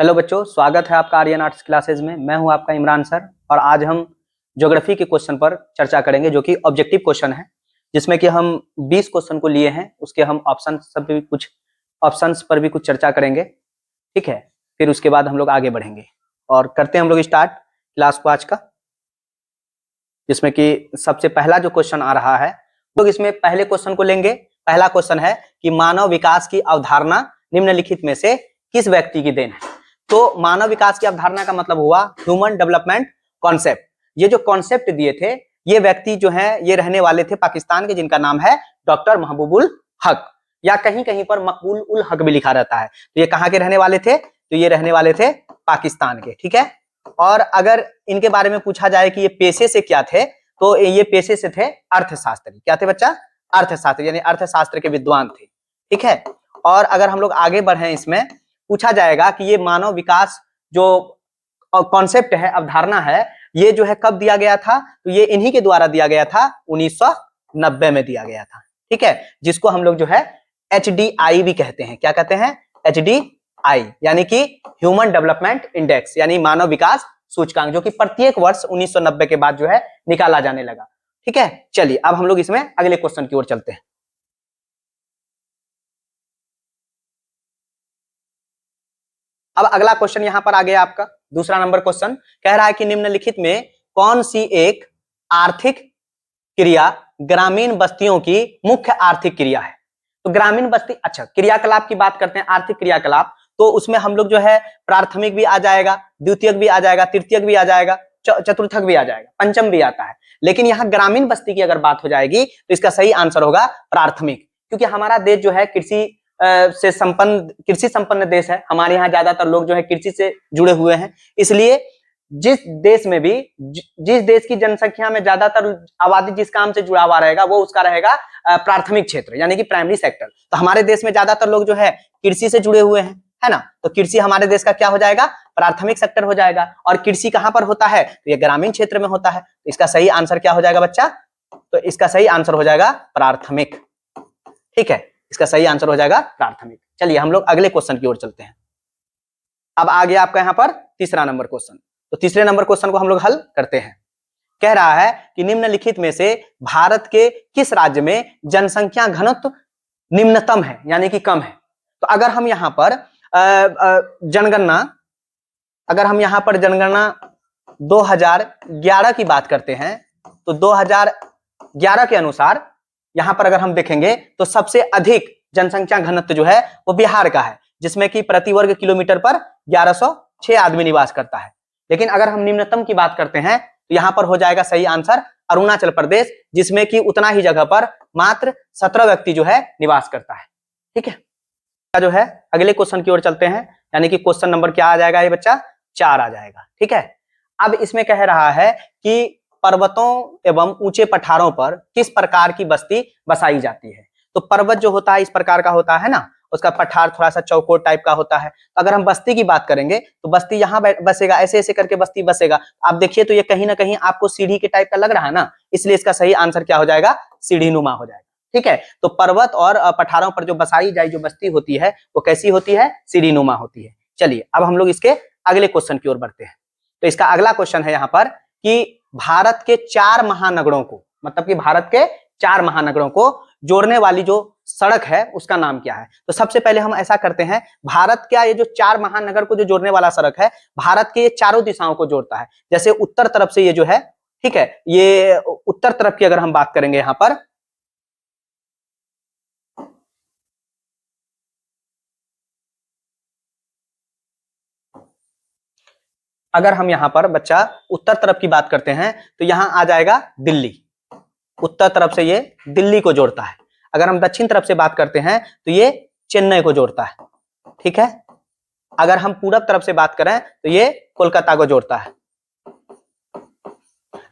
Hello बच्चों, स्वागत है आपका आर्यन आर्ट्स क्लासेज में। मैं हूं आपका इमरान सर और आज हम ज्योग्राफी के क्वेश्चन पर चर्चा करेंगे जो कि ऑब्जेक्टिव क्वेश्चन है, जिसमें कि हम 20 क्वेश्चन को लिए हैं। उसके हम ऑप्शंस पर भी कुछ चर्चा करेंगे, ठीक है। फिर उसके बाद हम लोग आगे बढ़ेंगे और करते हैं हम लोग स्टार्ट क्लास को आज का, जिसमें कि सबसे पहला जो क्वेश्चन आ रहा है, लोग इसमें पहले क्वेश्चन को लेंगे। पहला क्वेश्चन है कि मानव विकास की अवधारणा निम्नलिखित में से किस व्यक्ति की देन है। तो मानव विकास की अवधारणा का मतलब हुआ ह्यूमन डेवलपमेंट कॉन्सेप्ट। ये जो कॉन्सेप्ट दिए थे, ये व्यक्ति जो है ये रहने वाले थे पाकिस्तान के, जिनका नाम है डॉक्टर महबूबुल हक, या कहीं कहीं पर मकबूल उल हक भी लिखा रहता है। तो ये कहाँ के रहने वाले थे? तो ये रहने वाले थे पाकिस्तान के, ठीक है। और अगर इनके बारे में पूछा जाए कि ये पेशे से क्या थे, तो ये पेशे से थे अर्थशास्त्री। क्या थे बच्चा? अर्थशास्त्री, यानी अर्थशास्त्र के विद्वान थे, ठीक है। और अगर हम लोग आगे बढ़े, इसमें पूछा जाएगा कि ये मानव विकास जो कॉन्सेप्ट है, अवधारणा है, ये जो है कब दिया गया था? तो ये इन्हीं के द्वारा दिया गया था, 1990 में दिया गया था, ठीक है। जिसको हम लोग जो है HDI भी कहते हैं। क्या कहते हैं? HDI, यानी कि ह्यूमन डेवलपमेंट इंडेक्स, यानी मानव विकास सूचकांक, जो कि प्रत्येक वर्ष 1990 के बाद जो है निकाला जाने लगा, ठीक है। चलिए अब हम लोग इसमें अगले क्वेश्चन की ओर चलते हैं। अब अगला क्वेश्चन यहां पर आ गया आपका दूसरा नंबर क्वेश्चन। कह रहा है कि निम्नलिखित में कौन सी एक आर्थिक क्रिया ग्रामीण बस्तियों की मुख्य आर्थिक क्रिया है। तो ग्रामीण बस्ती, अच्छा, क्रियाकलाप की बात करते हैं, आर्थिक क्रियाकलाप, तो उसमें हम लोग जो है प्राथमिक भी आ जाएगा, द्वितीयक भी आ जाएगा, तृतीयक भी आ जाएगा, चतुर्थक भी आ जाएगा, पंचम भी आता है। लेकिन यहाँ ग्रामीण बस्ती की अगर बात हो जाएगी तो इसका सही आंसर होगा प्राथमिक, क्योंकि हमारा देश जो है कृषि संपन्न देश है। हमारे यहाँ ज्यादातर लोग जो है कृषि से जुड़े हुए हैं, इसलिए जिस देश की जनसंख्या में ज्यादातर आबादी जिस काम से जुड़ा हुआ रहेगा वो उसका रहेगा प्राथमिक क्षेत्र, यानी कि प्राइमरी सेक्टर। तो हमारे देश में ज्यादातर लोग जो है कृषि से जुड़े हुए हैं, है ना। तो कृषि हमारे देश का क्या हो जाएगा? प्राथमिक सेक्टर हो जाएगा। और कृषि कहां पर होता है? तो ये ग्रामीण क्षेत्र में होता है। तो इसका सही आंसर क्या हो जाएगा बच्चा? तो इसका सही आंसर हो जाएगा प्राथमिक, ठीक है। इसका सही आंसर हो जाएगा प्राथमिक। चलिए हम लोग अगले क्वेश्चन की ओर चलते हैं। अब आ गया आपका यहाँ पर तीसरा नंबर क्वेश्चन। तो तीसरे नंबर क्वेश्चन को हम लोग हल करते हैं। कह रहा है कि निम्नलिखित में से भारत के किस राज्य में जनसंख्या घनत्व निम्नतम है, यानी कि कम है। तो अगर हम यहाँ पर जनगणना 2011 की बात करते हैं, तो 2011 के अनुसार यहां पर अगर हम देखेंगे तो सबसे अधिक जनसंख्या घनत्व जो है वो बिहार का है, जिसमें कि प्रति वर्ग किलोमीटर पर 1106 आदमी निवास करता है। लेकिन अगर हम निम्नतम की बात करते हैं तो यहां पर हो जाएगा सही आंसर अरुणाचल प्रदेश, जिसमें कि उतना ही जगह पर मात्र 17 व्यक्ति जो है निवास करता है, ठीक है। जो है अगले क्वेश्चन की ओर चलते हैं, यानी कि क्वेश्चन नंबर क्या आ जाएगा ये बच्चा? 4 आ जाएगा, ठीक है। अब इसमें कह रहा है कि पर्वतों एवं ऊंचे पठारों पर किस प्रकार की बस्ती बसाई जाती है। तो पर्वत जो होता है इस प्रकार का होता है ना, उसका पठार थोड़ा सा चौकोर टाइप का होता है। तो अगर हम बस्ती की बात करेंगे तो बस्ती यहाँ बसेगा, ऐसे ऐसे करके बस्ती बसेगा। आप देखिए तो ये कहीं ना कहीं आपको सीढ़ी के टाइप का लग रहा है ना, इसलिए इसका सही आंसर क्या हो जाएगा? सीढ़ी नुमा हो जाएगा, ठीक है। तो पर्वत और पठारों पर जो बसाई जाए जो बस्ती होती है वो कैसी होती है? सीढ़ी नुमा होती है। चलिए अब हम लोग इसके अगले क्वेश्चन की ओर बढ़ते हैं। तो इसका अगला क्वेश्चन है यहाँ पर कि भारत के 4 महानगरों को, मतलब कि भारत के 4 महानगरों को जोड़ने वाली जो सड़क है उसका नाम क्या है। तो सबसे पहले हम ऐसा करते हैं, भारत का ये जो 4 महानगर को जो जोड़ने वाला सड़क है, भारत के ये चारों दिशाओं को जोड़ता है। जैसे उत्तर तरफ से ये जो है, ठीक है, ये उत्तर तरफ की अगर हम बात करेंगे यहाँ पर, अगर हम यहाँ पर बच्चा उत्तर तरफ की बात करते हैं तो यहाँ आ जाएगा दिल्ली। उत्तर तरफ से ये दिल्ली को जोड़ता है। अगर हम दक्षिण तरफ से बात करते हैं तो ये चेन्नई को जोड़ता है, ठीक है। अगर हम पूरब तरफ से बात करें तो ये कोलकाता को जोड़ता है।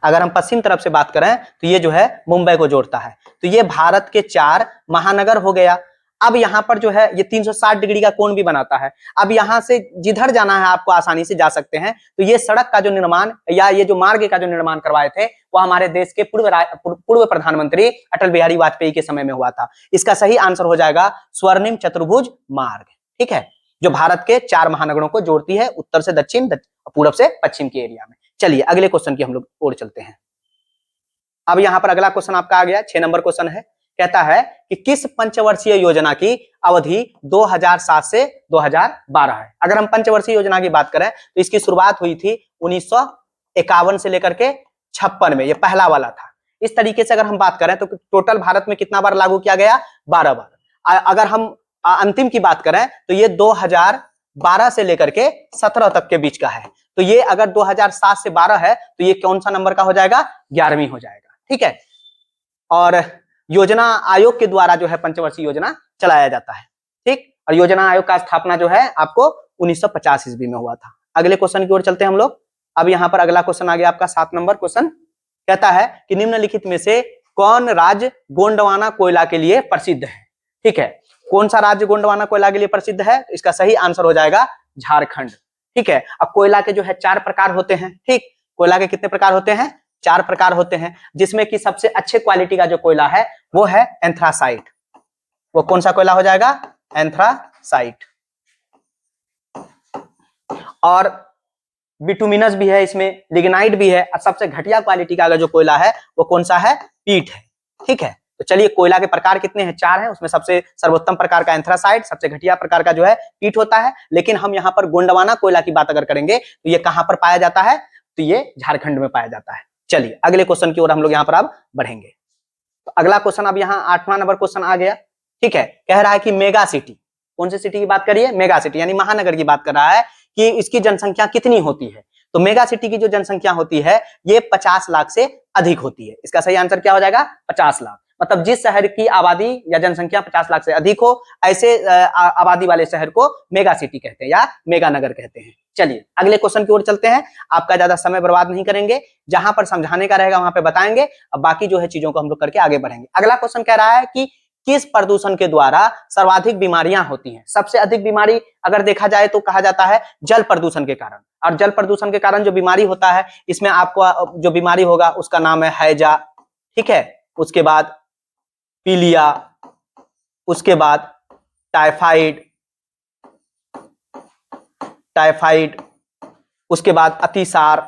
अगर हम पश्चिम तरफ से बात करें तो ये जो है मुंबई को जोड़ता है। तो ये भारत के 4 महानगर हो गया। अब यहाँ पर जो है ये 360 डिग्री का कोण भी बनाता है। अब यहाँ से जिधर जाना है आपको आसानी से जा सकते हैं। तो ये सड़क का जो निर्माण या ये जो मार्ग का जो निर्माण करवाए थे वो हमारे देश के पूर्व प्रधानमंत्री अटल बिहारी वाजपेयी के समय में हुआ था। इसका सही आंसर हो जाएगा स्वर्णिम चतुर्भुज मार्ग, ठीक है। जो भारत के 4 महानगरों को जोड़ती है, उत्तर से दक्षिण, पूरब से पश्चिम के एरिया में। चलिए अगले क्वेश्चन की हम लोग और चलते हैं। अब यहाँ पर अगला क्वेश्चन आपका आ गया, 6 नंबर क्वेश्चन है। कहता है कि किस पंचवर्षीय योजना की अवधि 2007 से 2012 है। अगर हम पंचवर्षीय योजना की बात करें तो इसकी शुरुआत हुई थी 1951 से लेकर के 56 में, ये पहला वाला था। इस तरीके से अगर हम बात करें तो टोटल भारत में कितना बार लागू किया गया, 12 बार। अगर हम अंतिम की बात करें तो ये 2012 से लेकर के 17 तक के बीच का है। तो ये अगर 2007 से 12 है तो ये कौन सा नंबर का हो जाएगा, 11वीं हो जाएगा। ठीक है, और योजना आयोग के द्वारा जो है पंचवर्षीय योजना चलाया जाता है। ठीक, और योजना आयोग का स्थापना जो है आपको 1950 ईस्वी में हुआ था। अगले क्वेश्चन की ओर चलते हैं हम लोग। अब यहाँ पर अगला क्वेश्चन आ गया आपका 7 नंबर क्वेश्चन। कहता है कि निम्नलिखित में से कौन राज्य गोंडवाना कोयला के लिए प्रसिद्ध है। ठीक है, कौन सा राज्य गोंडवाना कोयला के लिए प्रसिद्ध है? इसका सही आंसर हो जाएगा झारखंड। ठीक है, अब कोयला के जो है 4 प्रकार होते हैं। ठीक, कोयला के कितने प्रकार होते हैं? 4 प्रकार होते हैं, जिसमें कि सबसे अच्छे क्वालिटी का जो कोयला है वो है एंथ्रासाइट। वो कौन सा कोयला हो जाएगा? एंथ्रासाइट। और बिटुमिनस भी है, इसमें लिग्नाइट भी है, और सबसे घटिया क्वालिटी का जो कोयला है वो कौन सा है? पीट है। ठीक है, तो चलिए कोयला के प्रकार कितने हैं? 4 हैं। उसमें सबसे सर्वोत्तम प्रकार का एंथ्रासाइट, सबसे घटिया प्रकार का जो है पीट होता है। लेकिन हम यहाँ पर गोंडवाना कोयला की बात अगर करेंगे तो ये कहां पर पाया जाता है? तो ये झारखंड में पाया जाता है। चलिए अगले क्वेश्चन की ओर हम लोग यहाँ पर अब बढ़ेंगे। तो अगला क्वेश्चन अब यहाँ 8वां नंबर क्वेश्चन आ गया। ठीक है, कह रहा है कि मेगा सिटी, कौन सी सिटी की बात करिए? मेगा सिटी, यानी महानगर की बात कर रहा है कि इसकी जनसंख्या कितनी होती है। तो मेगा सिटी की जो जनसंख्या होती है ये 50 लाख से अधिक होती है। इसका सही आंसर क्या हो जाएगा? 50 लाख। मतलब जिस शहर की आबादी या जनसंख्या 50 लाख से अधिक हो, ऐसे आबादी वाले शहर को मेगा सिटी कहते हैं या मेगा नगर कहते हैं। चलिए अगले क्वेश्चन की ओर चलते हैं। आपका ज्यादा समय बर्बाद नहीं करेंगे, जहां पर समझाने का रहेगा वहां पे बताएंगे, अब बाकी जो है चीजों को हम लोग करके आगे बढ़ेंगे। अगला क्वेश्चन कह रहा है कि किस प्रदूषण के द्वारा सर्वाधिक बीमारियां होती हैं? सबसे अधिक बीमारी अगर देखा जाए तो कहा जाता है जल प्रदूषण के कारण। और जल प्रदूषण के कारण जो बीमारी होता है, इसमें आपको जो बीमारी होगा उसका नाम है हैजा। ठीक है, उसके बाद पीलिया, उसके बाद टाइफाइड, उसके बाद अतिसार।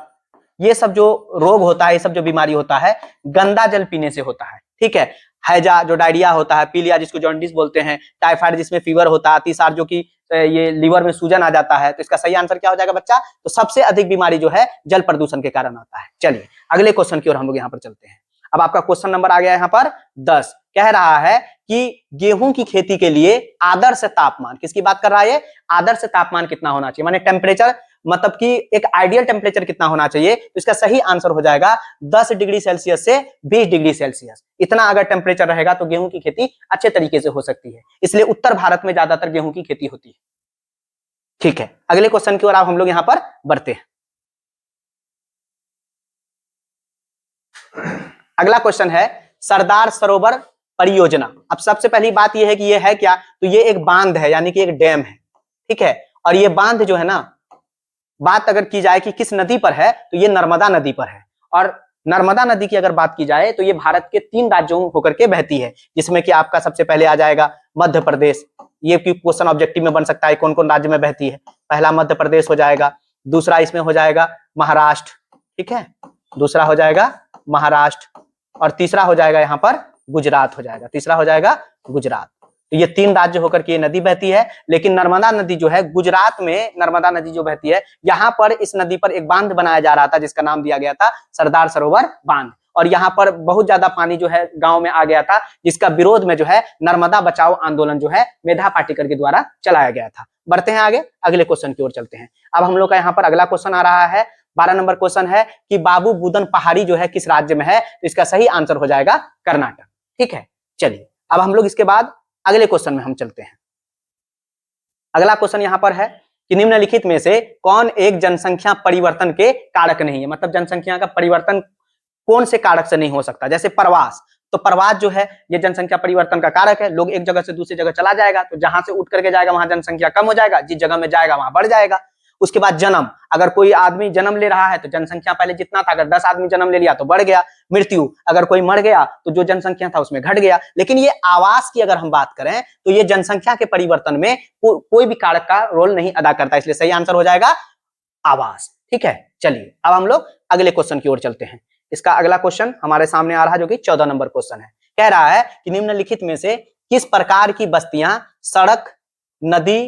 ये सब जो रोग होता है, ये सब जो बीमारी होता है, गंदा जल पीने से होता है। ठीक है, हैजा जो डायरिया होता है, पीलिया जिसको जॉन्डिस बोलते हैं, टाइफाइड जिसमें फीवर होता है, अतिसार जो कि ये लीवर में सूजन आ जाता है। तो इसका सही आंसर क्या हो जाएगा बच्चा? तो सबसे अधिक बीमारी जो है जल प्रदूषण के कारण आता है। चलिए अगले क्वेश्चन की ओर हम लोग यहाँ पर चलते हैं। अब आपका क्वेश्चन नंबर आ गया यहाँ पर 10। कह रहा है कि गेहूं की खेती के लिए आदर्श तापमान, किसकी बात कर रहा है ये? आदर्श तापमान कितना होना चाहिए, माने टेम्परेचर, मतलब कि एक आइडियल टेम्परेचर कितना होना चाहिए? तो इसका सही आंसर हो जाएगा 10 डिग्री सेल्सियस से 20 डिग्री सेल्सियस। इतना अगर टेम्परेचर रहेगा तो गेहूं की खेती अच्छे तरीके से हो सकती है। इसलिए उत्तर भारत में ज्यादातर गेहूं की खेती होती है। ठीक है, अगले क्वेश्चन की ओर आप हम लोग यहां पर बढ़ते हैं। अगला क्वेश्चन है सरदार सरोवर परियोजना। अब सबसे पहली बात यह है कि ये है क्या? तो ये एक बांध है, यानी कि एक डैम है। ठीक है, और ये बांध जो है ना, बात अगर की जाए कि किस नदी पर है तो ये नर्मदा नदी पर है। और नर्मदा नदी की अगर बात की जाए तो ये भारत के 3 राज्यों होकर के बहती है, जिसमें कि आपका सबसे पहले आ जाएगा मध्य प्रदेश। ये क्वेश्चन ऑब्जेक्टिव में बन सकता है, कौन कौन राज्य में बहती है। पहला मध्य प्रदेश हो जाएगा, दूसरा इसमें हो जाएगा महाराष्ट्र। ठीक है, दूसरा हो जाएगा महाराष्ट्र, और तीसरा हो जाएगा यहाँ पर गुजरात हो जाएगा। तीसरा हो जाएगा गुजरात। तो ये 3 राज्य होकर के ये नदी बहती है। लेकिन नर्मदा नदी जो है, गुजरात में नर्मदा नदी जो बहती है, यहाँ पर इस नदी पर एक बांध बनाया जा रहा था जिसका नाम दिया गया था सरदार सरोवर बांध। और यहाँ पर बहुत ज्यादा पानी जो है गांव में आ गया था, जिसका विरोध में जो है नर्मदा बचाओ आंदोलन जो है मेधा पाटेकर के द्वारा चलाया गया था। बढ़ते हैं आगे, अगले क्वेश्चन की ओर चलते हैं। अब हम लोग का यहाँ पर अगला क्वेश्चन आ रहा है, 12 नंबर क्वेश्चन है कि बाबू बुदन पहाड़ी जो है किस राज्य में है? तो इसका सही आंसर हो जाएगा कर्नाटक। ठीक है, चलिए अब हम लोग इसके बाद अगले क्वेश्चन में हम चलते हैं। अगला क्वेश्चन यहाँ पर है कि निम्नलिखित में से कौन एक जनसंख्या परिवर्तन के कारक नहीं है? मतलब जनसंख्या का परिवर्तन कौन से कारक से नहीं हो सकता? जैसे प्रवास, तो प्रवास जो है ये जनसंख्या परिवर्तन का कारक है। लोग एक जगह से दूसरी जगह चला जाएगा, तो जहां से उठ करके जाएगा वहां जनसंख्या कम हो जाएगा, जिस जगह में जाएगा वहां बढ़ जाएगा। उसके बाद जन्म, अगर कोई आदमी जन्म ले रहा है तो जनसंख्या पहले जितना था, अगर 10 आदमी जन्म ले लिया तो बढ़ गया। मृत्यु, अगर कोई मर गया तो जो जनसंख्या था उसमें घट गया। लेकिन ये आवास की अगर हम बात करें तो ये जनसंख्या के परिवर्तन में कोई भी कारक का रोल नहीं अदा करता, इसलिए सही आंसर हो जाएगा आवास। ठीक है, चलिए अब हम लोग अगले क्वेश्चन की ओर चलते हैं। इसका अगला क्वेश्चन हमारे सामने आ रहा है जो कि 14 नंबर क्वेश्चन है। कह रहा है कि निम्नलिखित में से किस प्रकार की बस्तियां सड़क, नदी,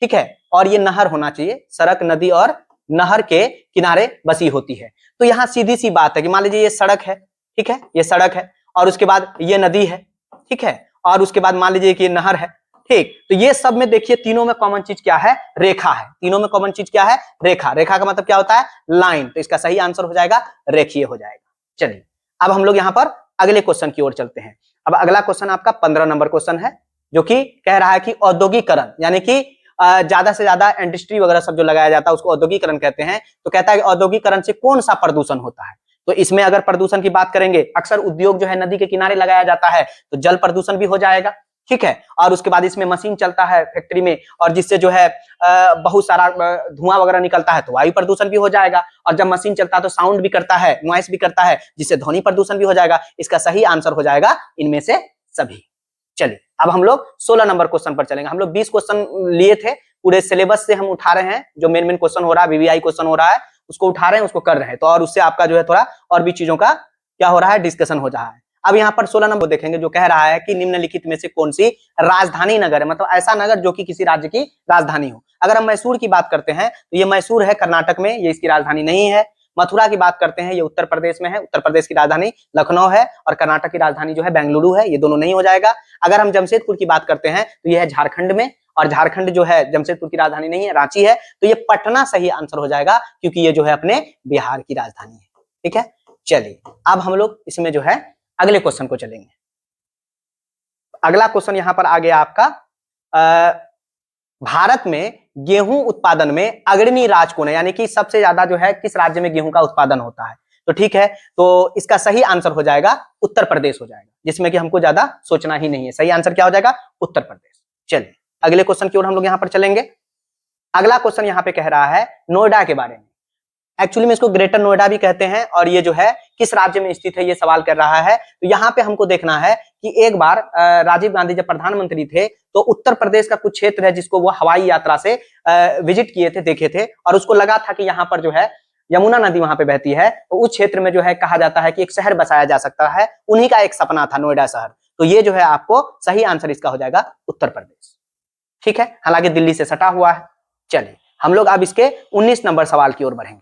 ठीक है, और ये नहर होना चाहिए, सड़क, नदी और नहर के किनारे बसी होती है। तो यहाँ सीधी सी बात है कि मान लीजिए ये सड़क है, ठीक है, ये सड़क है, और उसके बाद ये नदी है, ठीक है, और उसके बाद मान लीजिए कि ये नहर है, ठीक। तो ये सब में देखिए तीनों में कॉमन चीज क्या है, रेखा है। तीनों में कॉमन चीज क्या है, रेखा। रेखा का मतलब क्या होता है, लाइन। तो इसका सही आंसर हो जाएगा रेखीय हो जाएगा। चलिए अब हम लोग यहाँ पर अगले क्वेश्चन की ओर चलते हैं। अब अगला क्वेश्चन आपका 15 नंबर क्वेश्चन है, जो कि कह रहा है कि औद्योगिकरण, यानी कि ज्यादा से ज्यादा इंडस्ट्री वगैरह सब जो लगाया जाता है उसको औद्योगिकरण कहते हैं। तो कहता है कि औद्योगिकरण से कौन सा प्रदूषण होता है। तो इसमें अगर प्रदूषण की बात करेंगे, अक्सर उद्योग जो है नदी के किनारे लगाया जाता है, तो जल प्रदूषण भी हो जाएगा, ठीक है। और उसके बाद इसमें मशीन चलता है फैक्ट्री में, और जिससे जो है बहुत सारा धुआं वगैरह निकलता है, तो वायु प्रदूषण भी हो जाएगा। और जब मशीन चलता है तो साउंड भी करता है, नॉइस भी करता है, जिससे ध्वनि प्रदूषण भी हो जाएगा। इसका सही आंसर हो जाएगा इनमें से सभी। चलिए अब हम लोग 16 नंबर क्वेश्चन पर चलेंगे। हम लोग 20 क्वेश्चन लिए थे, पूरे सिलेबस से हम उठा रहे हैं, जो मेन क्वेश्चन हो रहा है, वीवीआई क्वेश्चन हो रहा है, उसको उठा रहे हैं, उसको कर रहे हैं। तो और उससे आपका जो है थोड़ा और भी चीजों का क्या हो रहा है, डिस्कशन हो रहा है। अब यहाँ पर 16 नंबर देखेंगे, जो कह रहा है कि निम्नलिखित में से कौन सी राजधानी नगर है, मतलब ऐसा नगर जो कि किसी राज्य की राजधानी हो। अगर हम मैसूर की बात करते हैं तो ये मैसूर है कर्नाटक में, ये इसकी राजधानी नहीं है। मथुरा की बात करते हैं, ये उत्तर प्रदेश में है, उत्तर प्रदेश की राजधानी लखनऊ है, और कर्नाटक की राजधानी जो है बेंगलुरु है, ये दोनों नहीं हो जाएगा। अगर हम जमशेदपुर की बात करते हैं तो ये है झारखंड में, और झारखंड जो है जमशेदपुर की राजधानी नहीं है, रांची है। तो ये पटना सही आंसर हो जाएगा, क्योंकि ये जो है अपने बिहार की राजधानी है, ठीक है। चलिए अब हम लोग इसमें जो है अगले क्वेश्चन को चलेंगे। अगला क्वेश्चन यहां पर आ गया आपका, भारत में गेहूं उत्पादन में अग्रणी राज्य कौन है, यानी कि सबसे ज्यादा जो है किस राज्य में गेहूं का उत्पादन होता है। तो ठीक है, तो इसका सही आंसर हो जाएगा उत्तर प्रदेश हो जाएगा, जिसमें कि हमको ज्यादा सोचना ही नहीं है। सही आंसर क्या हो जाएगा, उत्तर प्रदेश। चलिए अगले क्वेश्चन की ओर हम लोग यहां पर चलेंगे। अगला क्वेश्चन यहां पे कह रहा है नोएडा के बारे में। एक्चुअली में इसको ग्रेटर नोएडा भी कहते हैं, और ये जो है किस राज्य में स्थित है ये सवाल कर रहा है। तो यहाँ पे हमको देखना है कि एक बार राजीव गांधी जब प्रधानमंत्री थे तो उत्तर प्रदेश का कुछ क्षेत्र है जिसको वो हवाई यात्रा से विजिट किए थे, देखे थे, और उसको लगा था कि यहाँ पर जो है यमुना नदी वहां पे बहती है, तो उस क्षेत्र में जो है कहा जाता है कि एक शहर बसाया जा सकता है। उन्हीं का एक सपना था नोएडा शहर। तो ये जो है आपको सही आंसर इसका हो जाएगा उत्तर प्रदेश, ठीक है, हालांकि दिल्ली से सटा हुआ है। चलिए हम लोग अब इसके 19 नंबर सवाल की ओर बढ़ेंगे।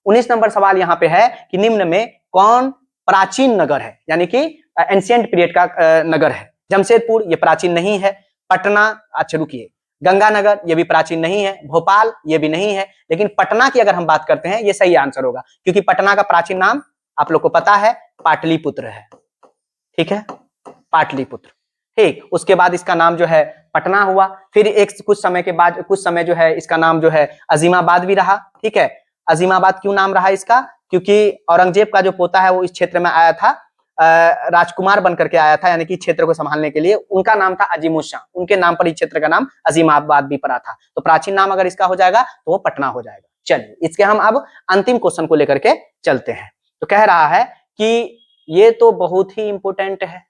19 नंबर सवाल यहाँ पे है कि निम्न में कौन प्राचीन नगर है, यानी कि एंशिएंट पीरियड का नगर है। जमशेदपुर ये प्राचीन नहीं है, पटना, अच्छा रुकिए, गंगानगर ये भी प्राचीन नहीं है, भोपाल ये भी नहीं है, लेकिन पटना की अगर हम बात करते हैं ये सही आंसर होगा, क्योंकि पटना का प्राचीन नाम आप लोग को पता है पाटलिपुत्र है, ठीक है, पाटलिपुत्र, ठीक। उसके बाद इसका नाम जो है पटना हुआ, फिर एक कुछ समय के बाद कुछ समय जो है इसका नाम जो है अजीमाबाद भी रहा, ठीक है। अजीमाबाद क्यों नाम रहा इसका, क्योंकि औरंगजेब का जो पोता है वो इस क्षेत्र में आया था, राजकुमार बनकर के आया था, यानी कि क्षेत्र को संभालने के लिए। उनका नाम था अजीमुशाह, उनके नाम पर इस क्षेत्र का नाम अजीमाबाद भी पड़ा था। तो प्राचीन नाम अगर इसका हो जाएगा तो वो पटना हो जाएगा। चलिए इसके हम अब अंतिम क्वेश्चन को लेकर के चलते हैं। तो कह रहा है कि ये तो बहुत ही इंपोर्टेंट है,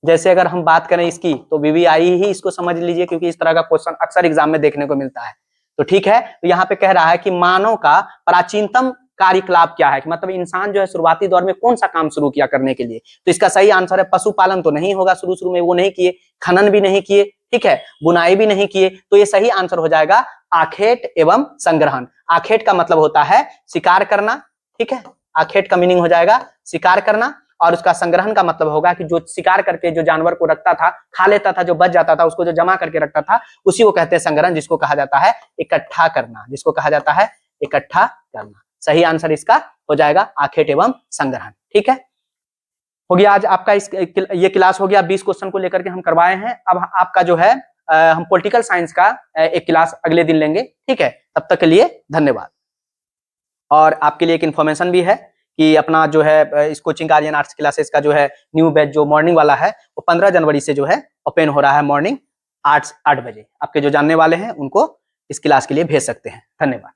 जैसे अगर हम बात करें इसकी तो वीवीआई ही इसको समझ लीजिए, क्योंकि इस तरह का क्वेश्चन अक्सर एग्जाम में देखने को मिलता है। तो ठीक है, तो यहाँ पे कह रहा है कि मानव का प्राचीनतम कार्यकलाप क्या है, कि मतलब इंसान जो है शुरुआती दौर में कौन सा काम शुरू किया करने के लिए। तो इसका सही आंसर है पशुपालन तो नहीं होगा, शुरू में वो नहीं किए, खनन भी नहीं किए, ठीक है, बुनाई भी नहीं किए। तो ये सही आंसर हो जाएगा आखेट एवं संग्रहण। आखेट का मतलब होता है शिकार करना, ठीक है, आखेट का मीनिंग हो जाएगा शिकार करना, और उसका संग्रहण का मतलब होगा कि जो शिकार करके जो जानवर को रखता था, खा लेता था, जो बच जाता था उसको जो जमा करके रखता था, उसी को कहते हैं संग्रहण, जिसको कहा जाता है इकट्ठा करना, जिसको कहा जाता है इकट्ठा करना। सही आंसर इसका हो जाएगा आखेट एवं संग्रहण, ठीक है। हो गया आज आपका ये क्लास हो गया, 20 क्वेश्चन को लेकर के हम करवाए हैं। अब आपका जो है हम पॉलिटिकल साइंस का एक क्लास अगले दिन लेंगे, ठीक है। तब तक के लिए धन्यवाद। और आपके लिए एक इन्फॉर्मेशन भी है कि अपना जो है इस कोचिंग आर्यन आर्ट्स क्लासेस का जो है न्यू बैच जो मॉर्निंग वाला है वो 15 जनवरी से जो है ओपन हो रहा है, मॉर्निंग 8 बजे। आपके जो जानने वाले हैं उनको इस क्लास के लिए भेज सकते हैं। धन्यवाद।